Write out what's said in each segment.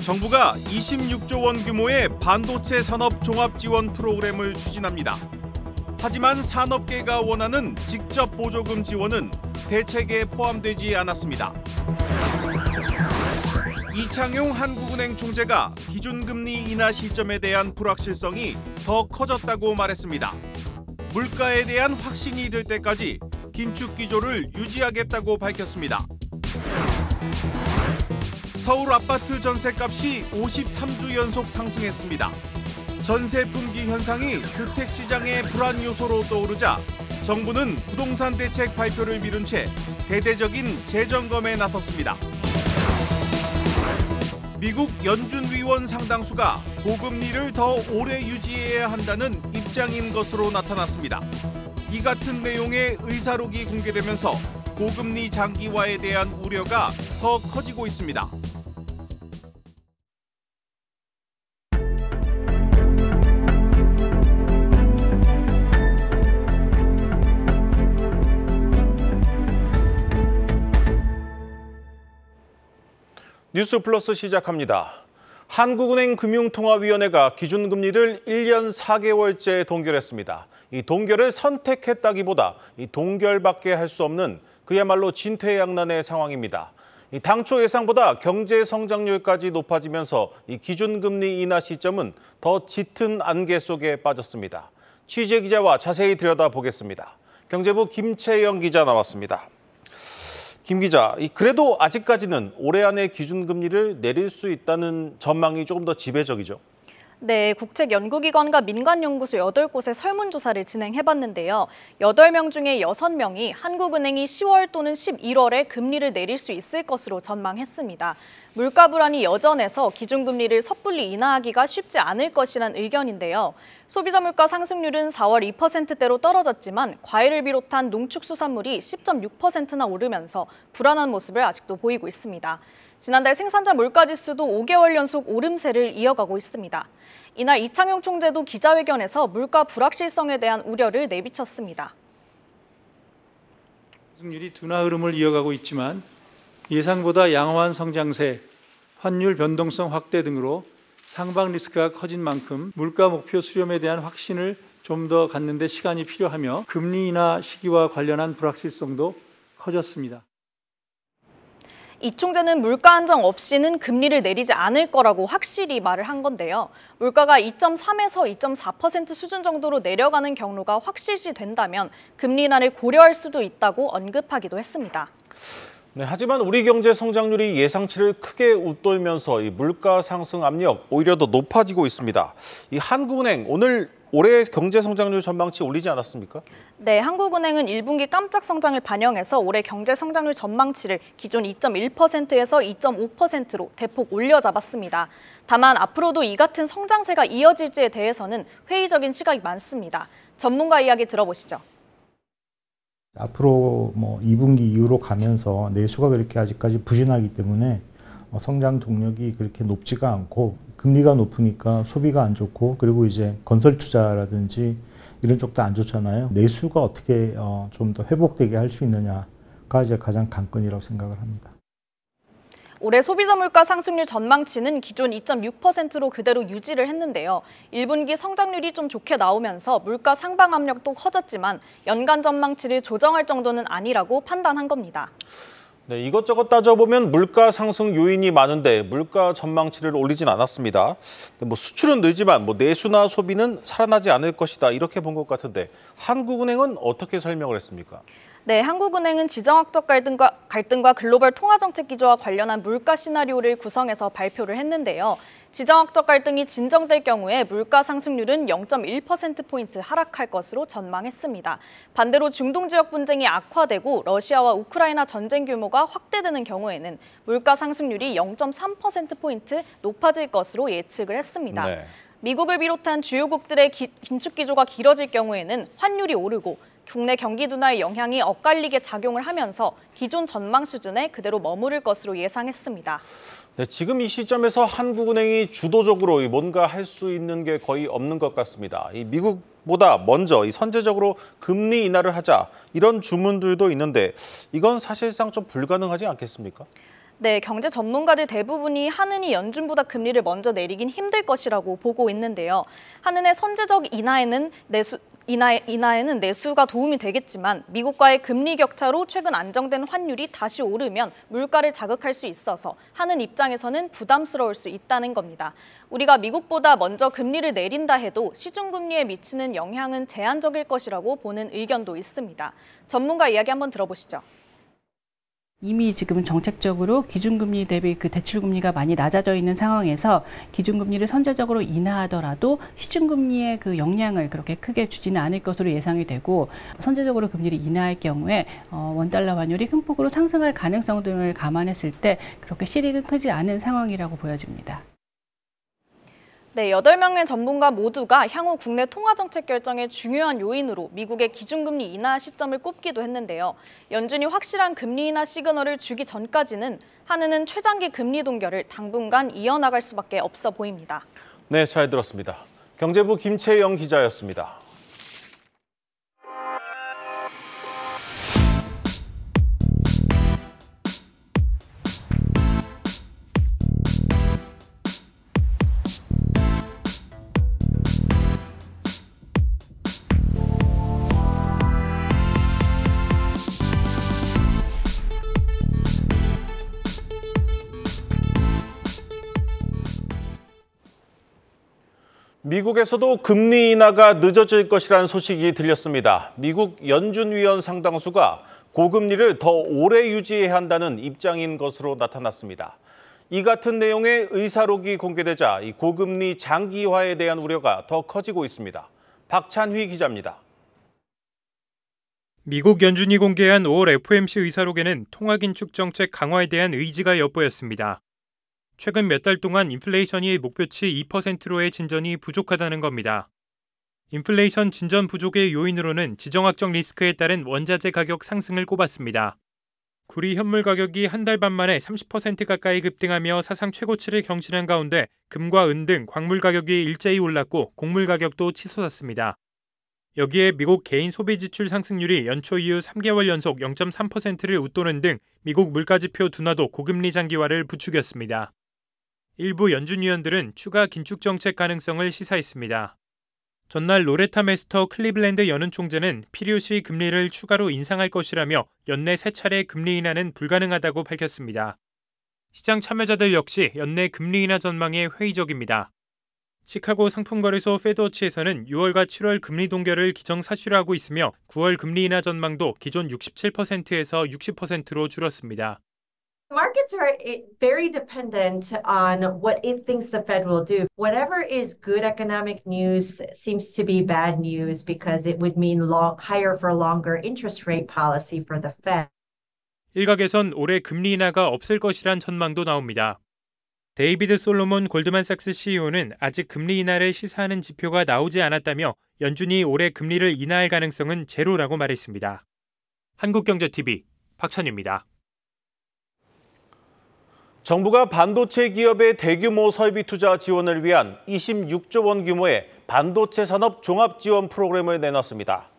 정부가 26조 원 규모의 반도체 산업 종합 지원 프로그램을 추진합니다. 하지만 산업계가 원하는 직접 보조금 지원은 대책에 포함되지 않았습니다. 이창용 한국은행 총재가 기준금리 인하 시점에 대한 불확실성이 더 커졌다고 말했습니다. 물가에 대한 확신이 들 때까지 긴축 기조를 유지하겠다고 밝혔습니다. 서울 아파트 전셋값이 53주 연속 상승했습니다. 전세 품귀 현상이 주택 시장의 불안 요소로 떠오르자 정부는 부동산 대책 발표를 미룬 채 대대적인 재점검에 나섰습니다. 미국 연준 위원 상당수가 고금리를 더 오래 유지해야 한다는 입장인 것으로 나타났습니다. 이 같은 내용의 의사록이 공개되면서 고금리 장기화에 대한 우려가 더 커지고 있습니다. 뉴스 플러스 시작합니다. 한국은행 금융통화위원회가 기준금리를 1년 4개월째 동결했습니다. 이 동결을 선택했다기보다 이 동결밖에 할 수 없는 그야말로 진퇴양난의 상황입니다. 이 당초 예상보다 경제 성장률까지 높아지면서 이 기준금리 인하 시점은 더 짙은 안개 속에 빠졌습니다. 취재 기자와 자세히 들여다보겠습니다. 경제부 김채영 기자 나왔습니다. 김 기자, 그래도 아직까지는 올해 안에 기준금리를 내릴 수 있다는 전망이 조금 더 지배적이죠? 네, 국책연구기관과 민간연구소 8곳의 설문조사를 진행해봤는데요. 8명 중에 6명이 한국은행이 10월 또는 11월에 금리를 내릴 수 있을 것으로 전망했습니다. 물가 불안이 여전해서 기준금리를 섣불리 인하하기가 쉽지 않을 것이란 의견인데요. 소비자 물가 상승률은 4월 2%대로 떨어졌지만 과일을 비롯한 농축수산물이 10.6%나 오르면서 불안한 모습을 아직도 보이고 있습니다. 지난달 생산자 물가지수도 5개월 연속 오름세를 이어가고 있습니다. 이날 이창용 총재도 기자회견에서 물가 불확실성에 대한 우려를 내비쳤습니다. 상승률이 둔화 흐름을 이어가고 있지만 예상보다 양호한 성장세, 환율 변동성 확대 등으로 상방 리스크가 커진 만큼 물가 목표 수렴에 대한 확신을 좀 더 갖는 데 시간이 필요하며 금리 인하 시기와 관련한 불확실성도 커졌습니다. 이 총재는 물가 안정 없이는 금리를 내리지 않을 거라고 확실히 말을 한 건데요. 물가가 2.3에서 2.4% 수준 정도로 내려가는 경로가 확실시 된다면 금리 인하를 고려할 수도 있다고 언급하기도 했습니다. 네, 하지만 우리 경제 성장률이 예상치를 크게 웃돌면서 이 물가 상승 압력 오히려 더 높아지고 있습니다. 이 한국은행 오늘 올해 경제 성장률 전망치 올리지 않았습니까? 네, 한국은행은 1분기 깜짝 성장을 반영해서 올해 경제 성장률 전망치를 기존 2.1%에서 2.5%로 대폭 올려잡았습니다. 다만 앞으로도 이 같은 성장세가 이어질지에 대해서는 회의적인 시각이 많습니다. 전문가 이야기 들어보시죠. 앞으로 2분기 이후로 가면서 내수가 그렇게 아직까지 부진하기 때문에 성장 동력이 그렇게 높지가 않고 금리가 높으니까 소비가 안 좋고 그리고 이제 건설 투자라든지 이런 쪽도 안 좋잖아요. 내수가 어떻게 좀 더 회복되게 할 수 있느냐가 이제 가장 관건이라고 생각을 합니다. 올해 소비자 물가 상승률 전망치는 기존 2.6%로 그대로 유지를 했는데요. 1분기 성장률이 좀 좋게 나오면서 물가 상방 압력도 커졌지만 연간 전망치를 조정할 정도는 아니라고 판단한 겁니다. 네, 이것저것 따져보면 물가 상승 요인이 많은데 물가 전망치를 올리진 않았습니다. 수출은 늘지만 내수나 소비는 살아나지 않을 것이다 이렇게 본 것 같은데 한국은행은 어떻게 설명을 했습니까? 네, 한국은행은 지정학적 갈등과 글로벌 통화정책 기조와 관련한 물가 시나리오를 구성해서 발표를 했는데요. 지정학적 갈등이 진정될 경우에 물가 상승률은 0.1%포인트 하락할 것으로 전망했습니다. 반대로 중동 지역 분쟁이 악화되고 러시아와 우크라이나 전쟁 규모가 확대되는 경우에는 물가 상승률이 0.3%포인트 높아질 것으로 예측을 했습니다. 네. 미국을 비롯한 주요국들의 긴축 기조가 길어질 경우에는 환율이 오르고 국내 경기 둔화의 영향이 엇갈리게 작용을 하면서 기존 전망 수준에 그대로 머무를 것으로 예상했습니다. 네, 지금 이 시점에서 한국은행이 주도적으로 뭔가 할 수 있는 게 거의 없는 것 같습니다. 미국보다 먼저 선제적으로 금리 인하를 하자 이런 주문들도 있는데 이건 사실상 좀 불가능하지 않겠습니까? 네, 경제 전문가들 대부분이 한은이 연준보다 금리를 먼저 내리긴 힘들 것이라고 보고 있는데요. 한은의 선제적 인하에는 내수가 도움이 되겠지만 미국과의 금리 격차로 최근 안정된 환율이 다시 오르면 물가를 자극할 수 있어서 한은 입장에서는 부담스러울 수 있다는 겁니다. 우리가 미국보다 먼저 금리를 내린다 해도 시중금리에 미치는 영향은 제한적일 것이라고 보는 의견도 있습니다. 전문가 이야기 한번 들어보시죠. 이미 지금 정책적으로 기준금리 대비 그 대출금리가 많이 낮아져 있는 상황에서 기준금리를 선제적으로 인하하더라도 시중금리의 그 영향을 그렇게 크게 주지는 않을 것으로 예상이 되고 선제적으로 금리를 인하할 경우에 원달러 환율이 큰 폭으로 상승할 가능성 등을 감안했을 때 그렇게 실익은 크지 않은 상황이라고 보여집니다. 네, 8명의 전문가 모두가 향후 국내 통화정책 결정의 중요한 요인으로 미국의 기준금리 인하 시점을 꼽기도 했는데요. 연준이 확실한 금리 인하 시그널을 주기 전까지는 한은은 최장기 금리 동결을 당분간 이어나갈 수밖에 없어 보입니다. 네, 잘 들었습니다. 경제부 김채영 기자였습니다. 미국에서도 금리 인하가 늦어질 것이라는 소식이 들렸습니다. 미국 연준 위원 상당수가 고금리를 더 오래 유지해야 한다는 입장인 것으로 나타났습니다. 이 같은 내용의 의사록이 공개되자 이 고금리 장기화에 대한 우려가 더 커지고 있습니다. 박찬휘 기자입니다. 미국 연준이 공개한 5월 FOMC 의사록에는 통화긴축 정책 강화에 대한 의지가 엿보였습니다. 최근 몇 달 동안 인플레이션이 목표치 2%로의 진전이 부족하다는 겁니다. 인플레이션 진전 부족의 요인으로는 지정학적 리스크에 따른 원자재 가격 상승을 꼽았습니다. 구리 현물 가격이 한 달 반 만에 30% 가까이 급등하며 사상 최고치를 경신한 가운데 금과 은 등 광물 가격이 일제히 올랐고 곡물 가격도 치솟았습니다. 여기에 미국 개인 소비 지출 상승률이 연초 이후 3개월 연속 0.3%를 웃도는 등 미국 물가지표 둔화도 고금리 장기화를 부추겼습니다. 일부 연준 위원들은 추가 긴축 정책 가능성을 시사했습니다. 전날 로레타 메스터 클리블랜드 연은 총재는 필요시 금리를 추가로 인상할 것이라며 연내 3차례 금리 인하는 불가능하다고 밝혔습니다. 시장 참여자들 역시 연내 금리 인하 전망에 회의적입니다. 시카고 상품거래소 페드워치에서는 6월과 7월 금리 동결을 기정사실화하고 있으며 9월 금리 인하 전망도 기존 67%에서 60%로 줄었습니다. Markets are very dependent on what it thinks the Fed will do. Whatever is good economic news seems to be bad news because it would mean higher for longer interest rate policy for the Fed. 일각에선 올해 금리 인하가 없을 것이란 전망도 나옵니다. 데이비드 솔로몬 골드만삭스 CEO는 아직 금리 인하를 시사하는 지표가 나오지 않았다며 연준이 올해 금리를 인하할 가능성은 제로라고 말했습니다. 한국경제TV 박찬유입니다. 정부가 반도체 기업의 대규모 설비 투자 지원을 위한 26조 원 규모의 반도체 산업 종합 지원 프로그램을 내놨습니다.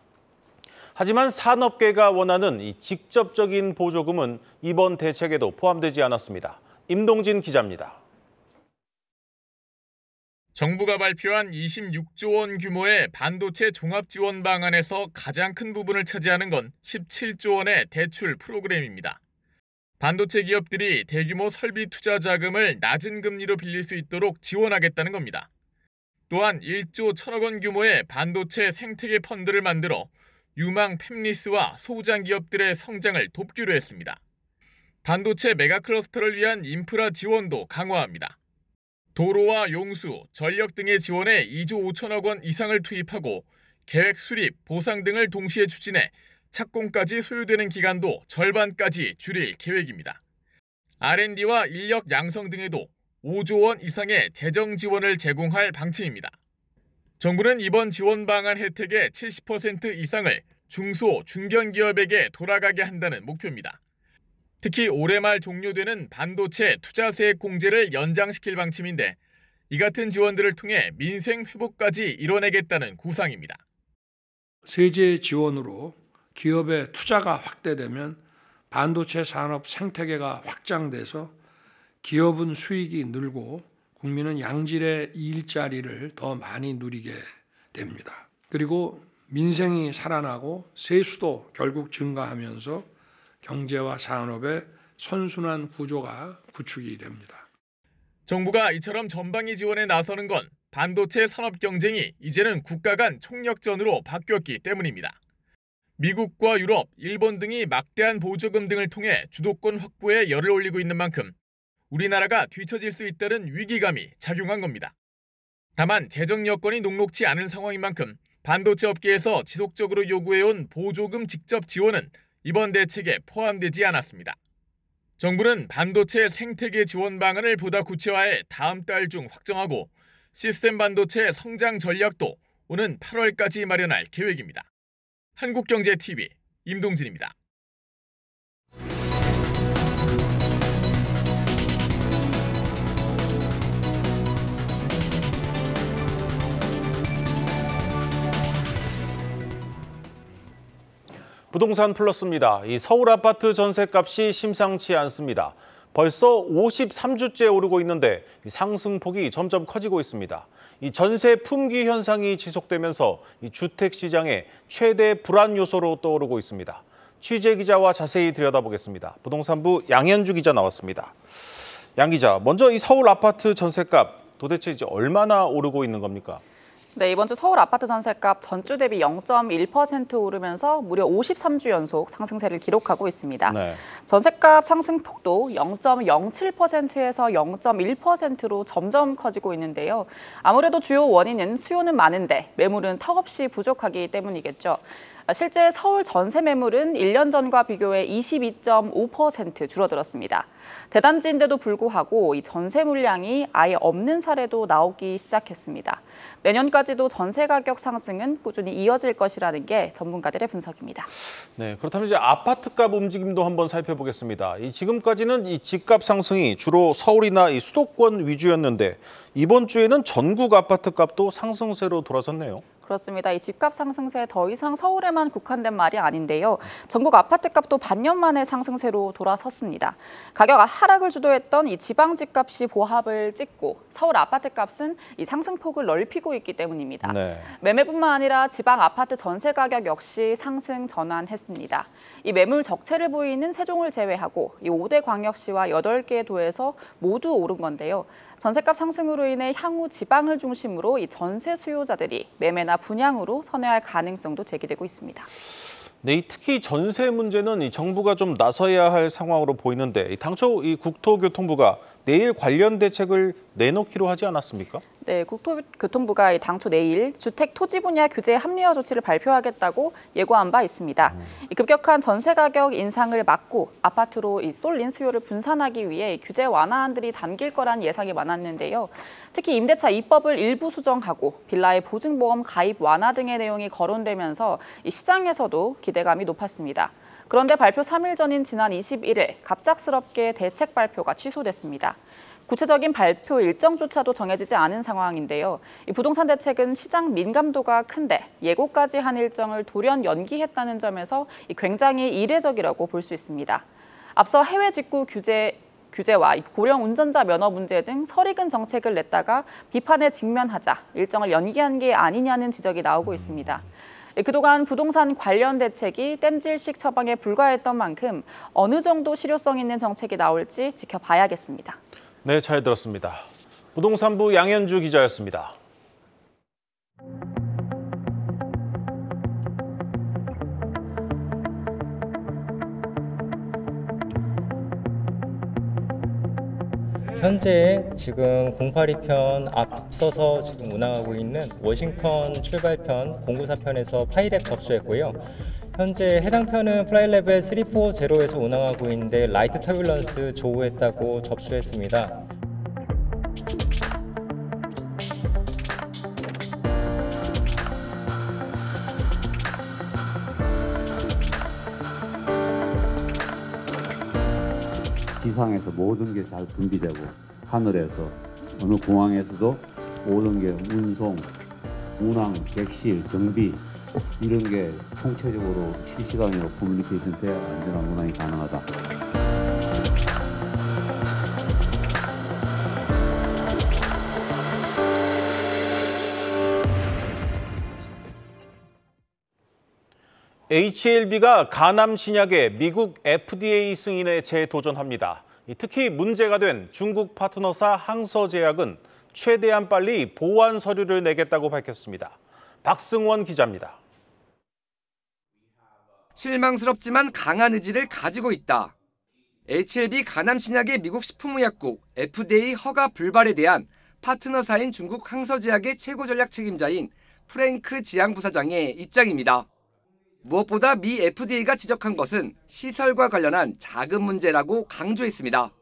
하지만 산업계가 원하는 이 직접적인 보조금은 이번 대책에도 포함되지 않았습니다. 임동진 기자입니다. 정부가 발표한 26조 원 규모의 반도체 종합 지원 방안에서 가장 큰 부분을 차지하는 건 17조 원의 대출 프로그램입니다. 반도체 기업들이 대규모 설비 투자 자금을 낮은 금리로 빌릴 수 있도록 지원하겠다는 겁니다. 또한 1조 1천억 원 규모의 반도체 생태계 펀드를 만들어 유망 팹리스와 소부장 기업들의 성장을 돕기로 했습니다. 반도체 메가 클러스터를 위한 인프라 지원도 강화합니다. 도로와 용수, 전력 등의 지원에 2조 5천억 원 이상을 투입하고 계획 수립, 보상 등을 동시에 추진해 착공까지 소요되는 기간도 절반까지 줄일 계획입니다. R&D와 인력 양성 등에도 5조 원 이상의 재정 지원을 제공할 방침입니다. 정부는 이번 지원 방안 혜택의 70% 이상을 중소, 중견기업에게 돌아가게 한다는 목표입니다. 특히 올해 말 종료되는 반도체 투자세액 공제를 연장시킬 방침인데 이 같은 지원들을 통해 민생 회복까지 이뤄내겠다는 구상입니다. 세제 지원으로 기업의 투자가 확대되면 반도체 산업 생태계가 확장돼서 기업은 수익이 늘고 국민은 양질의 일자리를 더 많이 누리게 됩니다. 그리고 민생이 살아나고 세수도 결국 증가하면서 경제와 산업의 선순환 구조가 구축이 됩니다. 정부가 이처럼 전방위 지원에 나서는 건 반도체 산업 경쟁이 이제는 국가 간 총력전으로 바뀌었기 때문입니다. 미국과 유럽, 일본 등이 막대한 보조금 등을 통해 주도권 확보에 열을 올리고 있는 만큼 우리나라가 뒤처질 수 있다는 위기감이 작용한 겁니다. 다만 재정 여건이 녹록치 않은 상황인 만큼 반도체 업계에서 지속적으로 요구해온 보조금 직접 지원은 이번 대책에 포함되지 않았습니다. 정부는 반도체 생태계 지원 방안을 보다 구체화해 다음 달 중 확정하고 시스템 반도체 성장 전략도 오는 8월까지 마련할 계획입니다. 한국경제TV 임동진입니다. 부동산 플러스입니다. 이 서울 아파트 전셋값이 심상치 않습니다. 벌써 53주째 오르고 있는데 상승폭이 점점 커지고 있습니다. 이 전세 품귀 현상이 지속되면서 이 주택 시장의 최대 불안 요소로 떠오르고 있습니다. 취재 기자와 자세히 들여다보겠습니다. 부동산부 양현주 기자 나왔습니다. 양 기자, 먼저 이 서울 아파트 전셋값 도대체 이제 얼마나 오르고 있는 겁니까? 네, 이번 주 서울 아파트 전셋값 전주 대비 0.1% 오르면서 무려 53주 연속 상승세를 기록하고 있습니다. 네. 전셋값 상승폭도 0.07%에서 0.1%로 점점 커지고 있는데요. 아무래도 주요 원인은 수요는 많은데 매물은 턱없이 부족하기 때문이겠죠. 실제 서울 전세 매물은 1년 전과 비교해 22.5% 줄어들었습니다. 대단지인데도 불구하고 이 전세 물량이 아예 없는 사례도 나오기 시작했습니다. 내년까지도 전세 가격 상승은 꾸준히 이어질 것이라는 게 전문가들의 분석입니다. 네, 그렇다면 이제 아파트값 움직임도 한번 살펴보겠습니다. 지금까지는 이 집값 상승이 주로 서울이나 이 수도권 위주였는데 이번 주에는 전국 아파트값도 상승세로 돌아섰네요. 그렇습니다. 이 집값 상승세 더 이상 서울에만 국한된 말이 아닌데요. 전국 아파트값도 반년 만에 상승세로 돌아섰습니다. 가격 하락을 주도했던 이 지방 집값이 보합을 찍고 서울 아파트값은 이 상승폭을 넓히고 있기 때문입니다. 네. 매매뿐만 아니라 지방 아파트 전세 가격 역시 상승 전환했습니다. 이 매물 적체를 보이는 세종을 제외하고 이 5대 광역시와 8개 도에서 모두 오른 건데요. 전셋값 상승으로 인해 향후 지방을 중심으로 이 전세 수요자들이 매매나 분양으로 선회할 가능성도 제기되고 있습니다. 네, 특히 전세 문제는 이 정부가 좀 나서야 할 상황으로 보이는데 당초 이 국토교통부가 내일 관련 대책을 내놓기로 하지 않았습니까? 네, 국토교통부가 당초 내일 주택 토지 분야 규제 합리화 조치를 발표하겠다고 예고한 바 있습니다. 이 급격한 전세 가격 인상을 막고 아파트로 이 쏠린 수요를 분산하기 위해 규제 완화안들이 담길 거란 예상이 많았는데요. 특히 임대차 입법을 일부 수정하고 빌라의 보증보험 가입 완화 등의 내용이 거론되면서 이 시장에서도 기대감이 높았습니다. 그런데 발표 3일 전인 지난 21일 갑작스럽게 대책 발표가 취소됐습니다. 구체적인 발표 일정조차도 정해지지 않은 상황인데요. 이 부동산 대책은 시장 민감도가 큰데 예고까지 한 일정을 돌연 연기했다는 점에서 굉장히 이례적이라고 볼 수 있습니다. 앞서 해외 직구 규제와 고령 운전자 면허 문제 등 설익은 정책을 냈다가 비판에 직면하자 일정을 연기한 게 아니냐는 지적이 나오고 있습니다. 그동안 부동산 관련 대책이 땜질식 처방에 불과했던 만큼 어느 정도 실효성 있는 정책이 나올지 지켜봐야겠습니다. 네, 잘 들었습니다. 부동산부 양현주 기자였습니다. 현재 지금 082편 앞서서 지금 운항하고 있는 워싱턴 출발편 094편에서 파이랩 접수했고요. 현재 해당 편은 플라이 레벨 340에서 운항하고 있는데 라이트 터뷸런스 조우했다고 접수했습니다. 지상에서 모든 게 잘 분비되고 하늘에서 어느 공항에서도 모든 게 운송, 운항, 객실, 정비 이런 게 총체적으로 실시간으로 커뮤니케이션 돼야 안전한 운항이 가능하다. HLB가 간암 신약의 미국 FDA 승인에 재도전합니다. 특히 문제가 된 중국 파트너사 항서제약은 최대한 빨리 보완 서류를 내겠다고 밝혔습니다. 박승원 기자입니다. 실망스럽지만 강한 의지를 가지고 있다. HLB 간암 신약의 미국 식품의약국 FDA 허가 불발에 대한 파트너사인 중국 항서제약의 최고 전략 책임자인 프랭크 지앙 부사장의 입장입니다. 무엇보다 미 FDA가 지적한 것은 시설과 관련한 자금 문제라고 강조했습니다.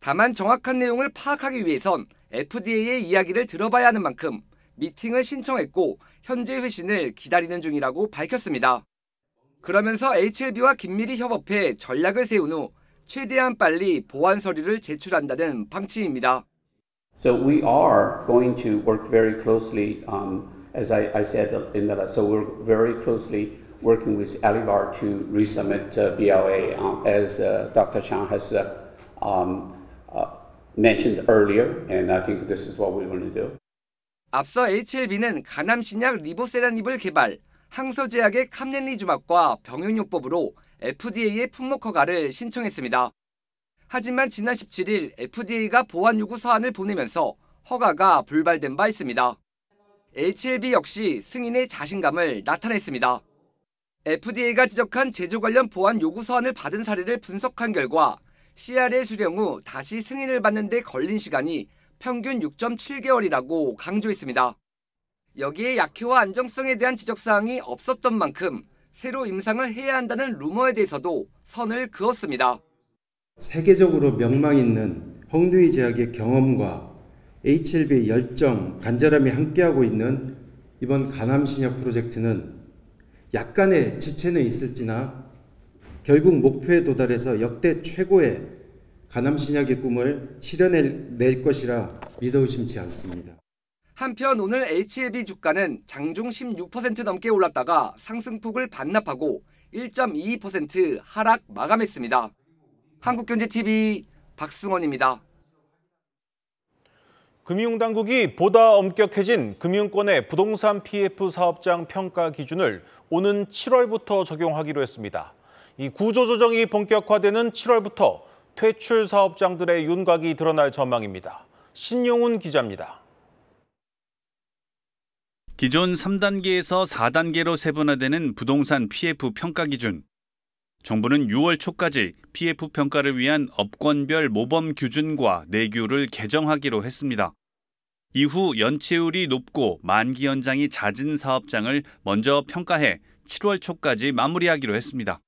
다만 정확한 내용을 파악하기 위해선 FDA의 이야기를 들어봐야 하는 만큼 미팅을 신청했고 현재 회신을 기다리는 중이라고 밝혔습니다. 그러면서 HLB와 긴밀히 협업해 전략을 세운 후 최대한 빨리 보완 서류를 제출한다는 방침입니다. So we are going to work very closely, as I said in the so we're very closely working with Alivar to resubmit BLA as Dr. Chang has mentioned earlier, and I think this is what we're going to do. 앞서 HLB는 간암 신약 리보세라닙을 개발, 항서제약의 캄렌리주막과 병용요법으로 FDA의 품목 허가를 신청했습니다. 하지만 지난 17일 FDA가 보완 요구 서한을 보내면서 허가가 불발된 바 있습니다. HLB 역시 승인의 자신감을 나타냈습니다. FDA가 지적한 제조 관련 보완 요구 서한을 받은 사례를 분석한 결과 CRL 수령 후 다시 승인을 받는 데 걸린 시간이 평균 6.7개월이라고 강조했습니다. 여기에 약효와 안정성에 대한 지적사항이 없었던 만큼 새로 임상을 해야 한다는 루머에 대해서도 선을 그었습니다. 세계적으로 명망 있는 홍두이 제약의 경험과 HLB의 열정, 간절함이 함께하고 있는 이번 간암 신약 프로젝트는 약간의 지체는 있을지나 결국 목표에 도달해서 역대 최고의 간암 신약의 꿈을 실현해낼 것이라 믿어 의심치 않습니다. 한편 오늘 HLB 주가는 장중 16% 넘게 올랐다가 상승폭을 반납하고 1.22% 하락 마감했습니다. 한국경제TV 박승원입니다. 금융당국이 보다 엄격해진 금융권의 부동산 PF 사업장 평가 기준을 오는 7월부터 적용하기로 했습니다. 이 구조조정이 본격화되는 7월부터 퇴출 사업장들의 윤곽이 드러날 전망입니다. 신용훈 기자입니다. 기존 3단계에서 4단계로 세분화되는 부동산 PF 평가 기준. 정부는 6월 초까지 PF 평가를 위한 업권별 모범 규준과 내규를 개정하기로 했습니다. 이후 연체율이 높고 만기 연장이 잦은 사업장을 먼저 평가해 7월 초까지 마무리하기로 했습니다.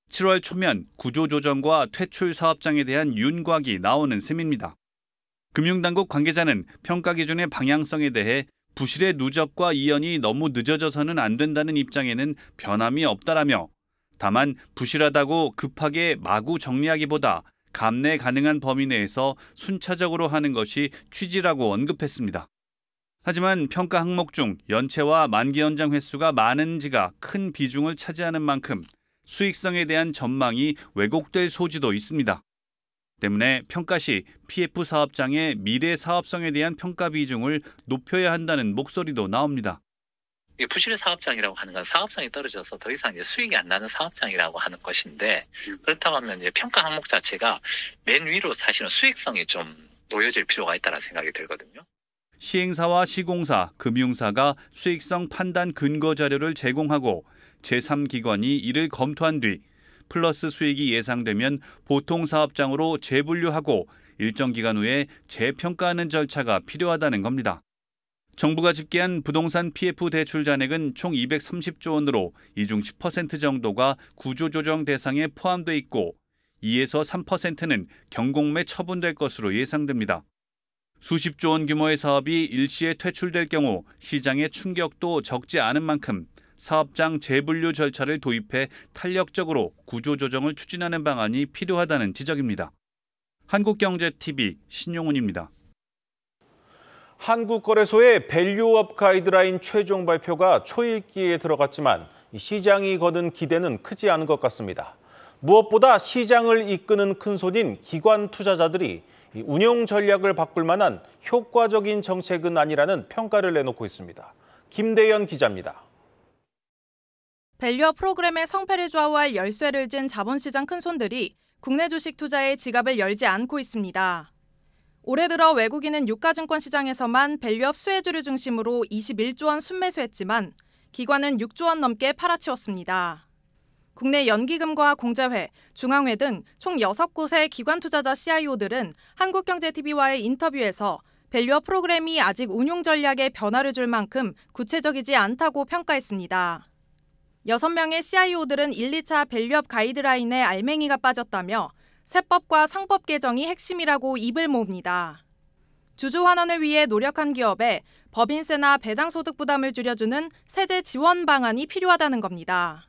7월 초면 구조조정과 퇴출 사업장에 대한 윤곽이 나오는 셈입니다. 금융당국 관계자는 평가 기준의 방향성에 대해 부실의 누적과 이연이 너무 늦어져서는 안 된다는 입장에는 변함이 없다라며 다만 부실하다고 급하게 마구 정리하기보다 감내 가능한 범위 내에서 순차적으로 하는 것이 취지라고 언급했습니다. 하지만 평가 항목 중 연체와 만기 연장 횟수가 많은지가 큰 비중을 차지하는 만큼 수익성에 대한 전망이 왜곡될 소지도 있습니다. 때문에 평가 시 PF 사업장의 미래 사업성에 대한 평가 비중을 높여야 한다는 목소리도 나옵니다. 부실의 사업장이라고 하는 건 사업성이 떨어져서 더 이상 이제 수익이 안 나는 사업장이라고 하는 것인데 그렇다고 하면 이제 평가 항목 자체가 맨 위로 사실은 수익성이 좀 놓여질 필요가 있다는 생각이 들거든요. 시행사와 시공사, 금융사가 수익성 판단 근거 자료를 제공하고 제3기관이 이를 검토한 뒤 플러스 수익이 예상되면 보통 사업장으로 재분류하고 일정 기간 후에 재평가하는 절차가 필요하다는 겁니다. 정부가 집계한 부동산 PF 대출 잔액은 총 230조 원으로 이 중 10% 정도가 구조조정 대상에 포함돼 있고 2에서 3%는 경공매 처분될 것으로 예상됩니다. 수십조 원 규모의 사업이 일시에 퇴출될 경우 시장의 충격도 적지 않은 만큼 사업장 재분류 절차를 도입해 탄력적으로 구조조정을 추진하는 방안이 필요하다는 지적입니다. 한국경제TV 신용훈입니다. 한국거래소의 밸류업 가이드라인 최종 발표가 초읽기에 들어갔지만 시장이 거둔 기대는 크지 않은 것 같습니다. 무엇보다 시장을 이끄는 큰손인 기관 투자자들이 운용 전략을 바꿀 만한 효과적인 정책은 아니라는 평가를 내놓고 있습니다. 김대연 기자입니다. 밸류업 프로그램의 성패를 좌우할 열쇠를 쥔 자본시장 큰손들이 국내 주식 투자에 지갑을 열지 않고 있습니다. 올해 들어 외국인은 유가증권 시장에서만 밸류업 수혜주를 중심으로 21조 원 순매수했지만 기관은 6조 원 넘게 팔아치웠습니다. 국내 연기금과 공제회, 중앙회 등 총 6곳의 기관 투자자 CIO들은 한국경제TV와의 인터뷰에서 밸류업 프로그램이 아직 운용 전략에 변화를 줄 만큼 구체적이지 않다고 평가했습니다. 6명의 CIO들은 1, 2차 밸류업 가이드라인에 알맹이가 빠졌다며 세법과 상법 개정이 핵심이라고 입을 모읍니다. 주주 환원을 위해 노력한 기업에 법인세나 배당소득 부담을 줄여주는 세제 지원 방안이 필요하다는 겁니다.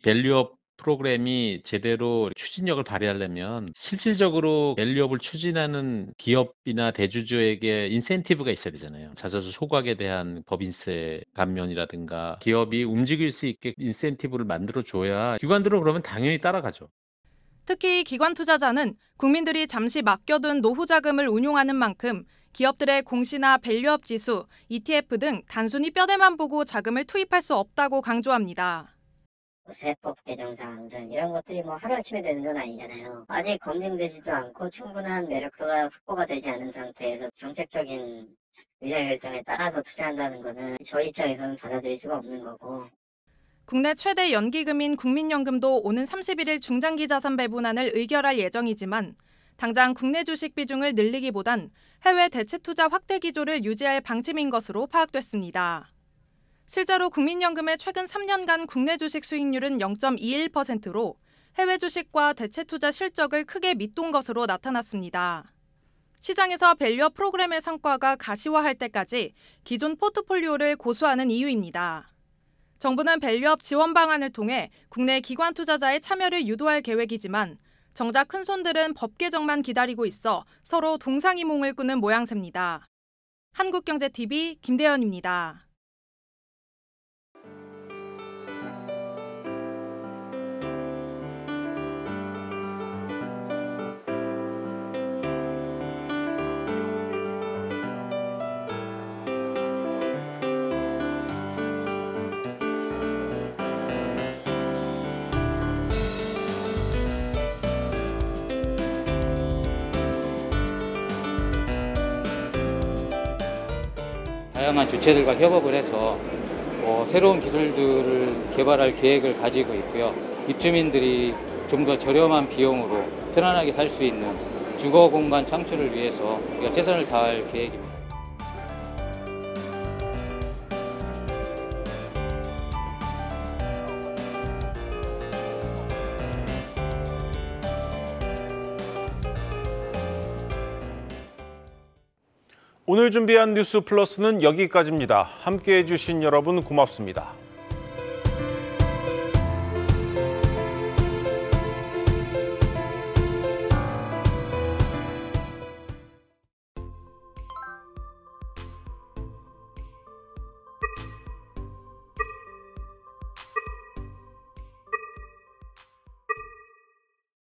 밸류업 프로그램이 제대로 추진력을 발휘하려면 실질적으로 밸류업을 추진하는 기업이나 대주주에게 인센티브가 있어야 되잖아요. 자사주 소각에 대한 법인세 감면이라든가 기업이 움직일 수 있게 인센티브를 만들어줘야 기관들은 그러면 당연히 따라가죠. 특히 기관 투자자는 국민들이 잠시 맡겨둔 노후 자금을 운용하는 만큼 기업들의 공시나 밸류업 지수, ETF 등 단순히 뼈대만 보고 자금을 투입할 수 없다고 강조합니다. 세법 개정 사항들 이런 것들이 하루아침에 되는 건 아니잖아요. 아직 검증되지도 않고 충분한 매력도가 확보가 되지 않은 상태에서 정책적인 의사결정에 따라서 투자한다는 거는 저희 입장에서는 받아들일 수가 없는 거고. 국내 최대 연기금인 국민연금도 오는 31일 중장기 자산 배분안을 의결할 예정이지만 당장 국내 주식 비중을 늘리기보단 해외 대체 투자 확대 기조를 유지할 방침인 것으로 파악됐습니다. 실제로 국민연금의 최근 3년간 국내 주식 수익률은 0.21%로 해외 주식과 대체 투자 실적을 크게 밑돈 것으로 나타났습니다. 시장에서 밸류업 프로그램의 성과가 가시화할 때까지 기존 포트폴리오를 고수하는 이유입니다. 정부는 밸류업 지원 방안을 통해 국내 기관 투자자의 참여를 유도할 계획이지만 정작 큰손들은 법 개정만 기다리고 있어 서로 동상이몽을 꾸는 모양새입니다. 한국경제TV 김대연입니다. 다양한 주체들과 협업을 해서 새로운 기술들을 개발할 계획을 가지고 있고요. 입주민들이 좀 더 저렴한 비용으로 편안하게 살 수 있는 주거 공간 창출을 위해서 우리가 최선을 다할 계획입니다. 오늘 준비한 뉴스 플러스는 여기까지입니다. 함께해 주신 여러분 고맙습니다.